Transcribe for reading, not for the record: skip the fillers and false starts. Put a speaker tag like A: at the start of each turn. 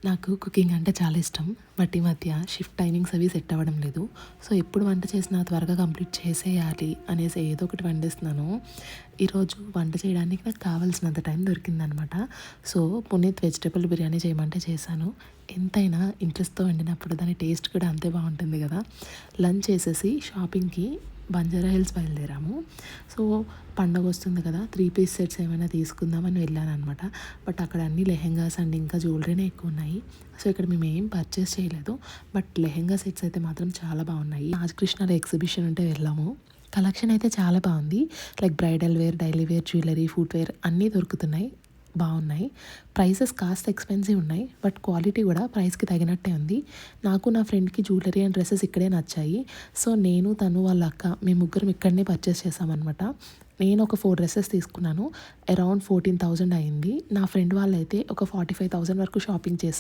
A: నాకు కుకింగ్ అంటే చాలా ఇష్టం. బట్ ఈ మధ్య షిఫ్ట్ టైమింగ్స్ అవి సెట్ అవ్వడం లేదు. సో ఎప్పుడు వంట చేసినా త్వరగా కంప్లీట్ చేసేయాలి అనేసి ఏదో ఒకటి వండేస్తున్నాను. ఈరోజు వంట చేయడానికి నాకు కావాల్సినంత టైం దొరికిందనమాట. సో పునీత్ వెజిటబుల్ బిర్యానీ చేయమంటే చేశాను. ఎంతైనా ఇంట్రెస్ట్‌తో వండినప్పుడు దాని టేస్ట్ కూడా అంతే బాగుంటుంది కదా! లంచ్ చేసేసి షాపింగ్‌కి బంజారా హిల్స్ బయలుదేరాము. సో పండగ వస్తుంది కదా! 3 పీస్ సెట్స్ ఏమైనా తీసుకుందామని వెళ్ళాననమాట. బట్ అక్కడ అన్ని లెహెంగాస్ అండ్ ఇంకా జ్యువెలరీనే ఎక్కువున్నాయి. సో ఇక్కడ మేము ఏం పర్చేస్ చేయలేదు. బట్ లెహెంగా సెట్స్ అయితే మాత్రం చాలా బాగున్నాయి. రాజకృష్ణలో ఎగ్జిబిషన్ ఉంటే వెళ్ళాము. కలెక్షన్ అయితే చాలా బాగుంది. Like bridal wear, daily wear, jewellery, footwear అన్నీ దొరుకుతున్నాయి. బాగున్నాయి. ప్రైసెస్ కాస్త ఎక్స్‌పెన్సివ్ ఉన్నాయి. బట్ క్వాలిటీ కూడా ప్రైస్‌కి తగినట్టే ఉంది. నాకు నా ఫ్రెండ్‌కి జ్యువెలరీ అండ్ డ్రెసెస్ ఇక్కడే నచ్చాయి. సో నేను, తను, వాళ్ళ అక్క మేము ముగ్గురం ఇక్కడనే పర్చేస్ చేశామనమాట. నేను ఒక 4 డ్రెసెస్ తీసుకున్నాను. అరౌండ్ 14,000 అయింది. నా ఫ్రెండ్ వాళ్ళైతే ఒక 45,000 వరకు షాపింగ్ చేశారు.